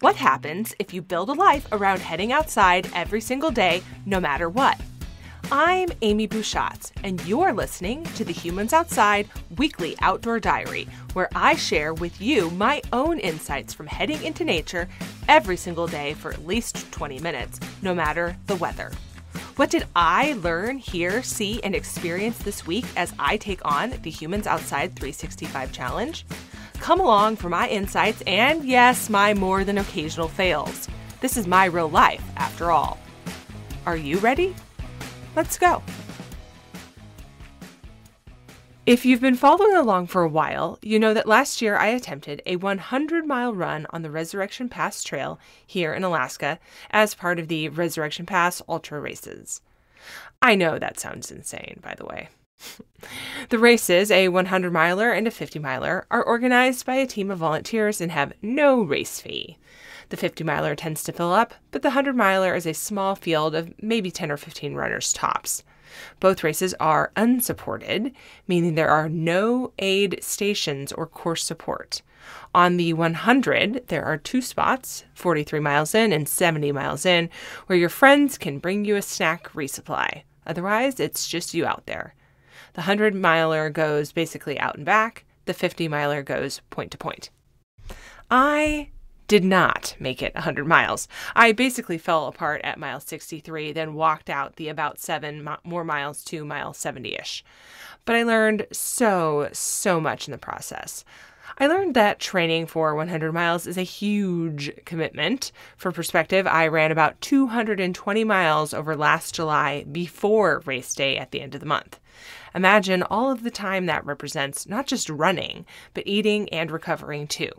What happens if you build a life around heading outside every single day, no matter what? I'm Amy Bouchatz, and you're listening to the Humans Outside Weekly Outdoor Diary, where I share with you my own insights from heading into nature every single day for at least 20 minutes, no matter the weather. What did I learn, hear, see, and experience this week as I take on the Humans Outside 365 Challenge? Come along for my insights and, yes, my more than occasional fails. This is my real life, after all. Are you ready? Let's go. If you've been following along for a while, you know that last year I attempted a 100-mile run on the Resurrection Pass Trail here in Alaska as part of the Resurrection Pass Ultra Races. I know that sounds insane, by the way. The races, a 100-miler and a 50-miler, are organized by a team of volunteers and have no race fee. The 50-miler tends to fill up, but the 100-miler is a small field of maybe 10 or 15 runners tops. Both races are unsupported, meaning there are no aid stations or course support. On the 100, there are two spots, 43 miles in and 70 miles in, where your friends can bring you a snack resupply. Otherwise, it's just you out there. The 100-miler goes basically out and back. The 50-miler goes point to point. I did not make it 100 miles. I basically fell apart at mile 63, then walked out the about 7 more miles to mile 70-ish. But I learned so much in the process. I learned that training for 100 miles is a huge commitment. For perspective, I ran about 220 miles over last July before race day at the end of the month. Imagine all of the time that represents not just running, but eating and recovering too.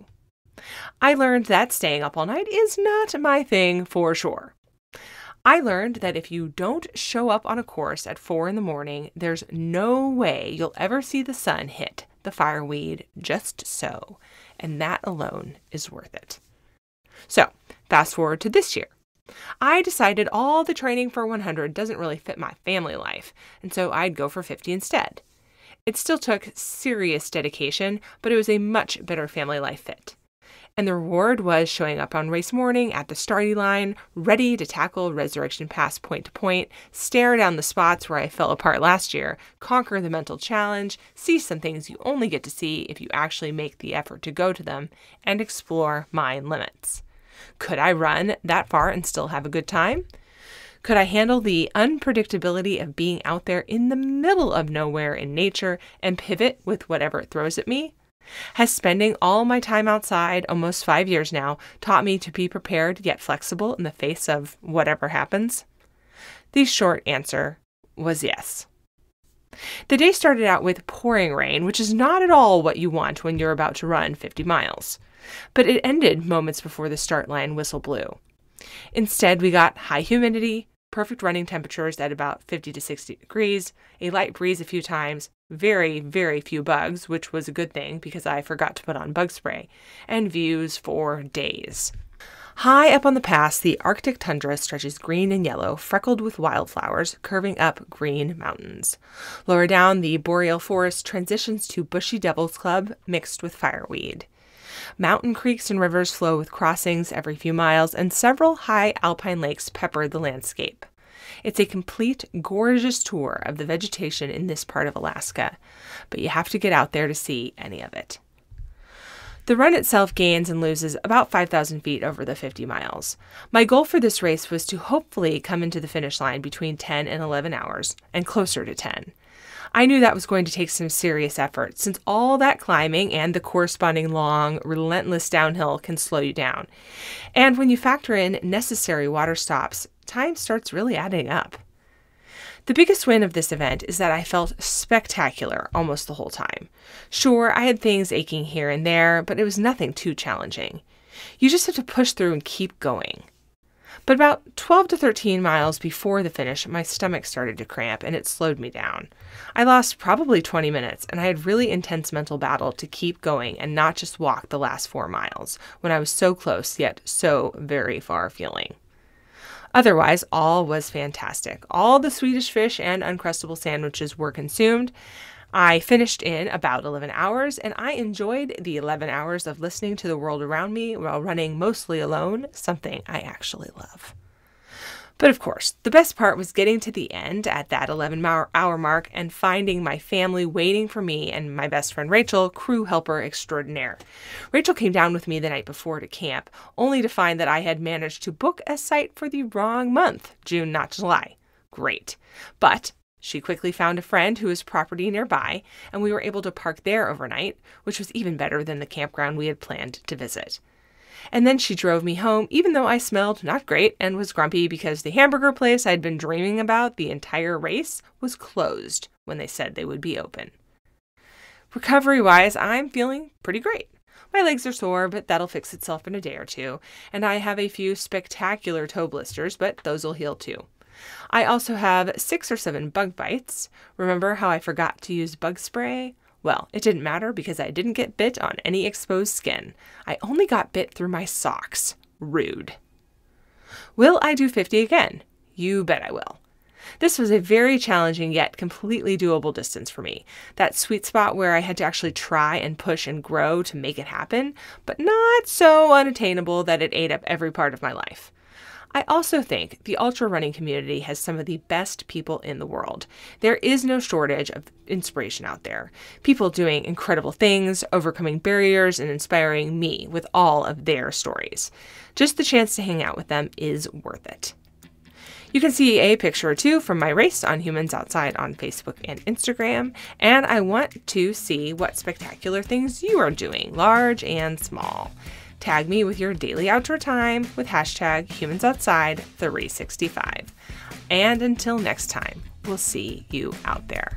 I learned that staying up all night is not my thing for sure. I learned that if you don't show up on a course at 4 a.m, there's no way you'll ever see the sun hit the fireweed just so, and that alone is worth it. So, fast forward to this year. I decided all the training for 100 doesn't really fit my family life, and so I'd go for 50 instead. It still took serious dedication, but it was a much better family life fit. And the reward was showing up on race morning at the starting line, ready to tackle Resurrection Pass point to point, stare down the spots where I fell apart last year, conquer the mental challenge, see some things you only get to see if you actually make the effort to go to them, and explore my limits. Could I run that far and still have a good time? Could I handle the unpredictability of being out there in the middle of nowhere in nature and pivot with whatever it throws at me? Has spending all my time outside, almost 5 years now, taught me to be prepared yet flexible in the face of whatever happens? The short answer was yes. The day started out with pouring rain, which is not at all what you want when you're about to run 50 miles. But it ended moments before the start line whistle blew. Instead, we got high humidity, perfect running temperatures at about 50 to 60 degrees, a light breeze a few times, very few bugs, which was a good thing because I forgot to put on bug spray, and views for days. High up on the pass, the Arctic tundra stretches green and yellow, freckled with wildflowers, curving up green mountains. Lower down, the boreal forest transitions to bushy devil's club mixed with fireweed. Mountain creeks and rivers flow with crossings every few miles, and several high alpine lakes pepper the landscape. It's a complete, gorgeous tour of the vegetation in this part of Alaska, but you have to get out there to see any of it. The run itself gains and loses about 5,000 feet over the 50 miles. My goal for this race was to hopefully come into the finish line between 10 and 11 hours, and closer to 10. I knew that was going to take some serious effort, since all that climbing and the corresponding long, relentless downhill can slow you down. And when you factor in necessary water stops, time starts really adding up. The biggest win of this event is that I felt spectacular almost the whole time. Sure, I had things aching here and there, but it was nothing too challenging. You just have to push through and keep going. But about 12 to 13 miles before the finish, my stomach started to cramp and it slowed me down. I lost probably 20 minutes and I had really intense mental battle to keep going and not just walk the last 4 miles when I was so close yet so very far feeling. Otherwise, all was fantastic. All the Swedish fish and Uncrustable sandwiches were consumed. I finished in about 11 hours, and I enjoyed the 11 hours of listening to the world around me while running mostly alone, something I actually love. But of course, the best part was getting to the end at that 11-hour mark and finding my family waiting for me and my best friend Rachel, crew helper extraordinaire. Rachel came down with me the night before to camp, only to find that I had managed to book a site for the wrong month, June, not July. Great. But she quickly found a friend who was property nearby, and we were able to park there overnight, which was even better than the campground we had planned to visit. And then she drove me home, even though I smelled not great and was grumpy because the hamburger place I'd been dreaming about the entire race was closed when they said they would be open. Recovery-wise, I'm feeling pretty great. My legs are sore, but that'll fix itself in a day or two, and I have a few spectacular toe blisters, but those will heal too. I also have 6 or 7 bug bites. Remember how I forgot to use bug spray? Well, it didn't matter because I didn't get bit on any exposed skin. I only got bit through my socks. Rude. Will I do 50 again? You bet I will. This was a very challenging yet completely doable distance for me. That sweet spot where I had to actually try and push and grow to make it happen, but not so unattainable that it ate up every part of my life. I also think the ultra running community has some of the best people in the world. There is no shortage of inspiration out there. People doing incredible things, overcoming barriers, and inspiring me with all of their stories. Just the chance to hang out with them is worth it. You can see a picture or two from my race on Humans Outside on Facebook and Instagram, and I want to see what spectacular things you are doing, large and small. Tag me with your daily outdoor time with hashtag HumansOutside365. And until next time, we'll see you out there.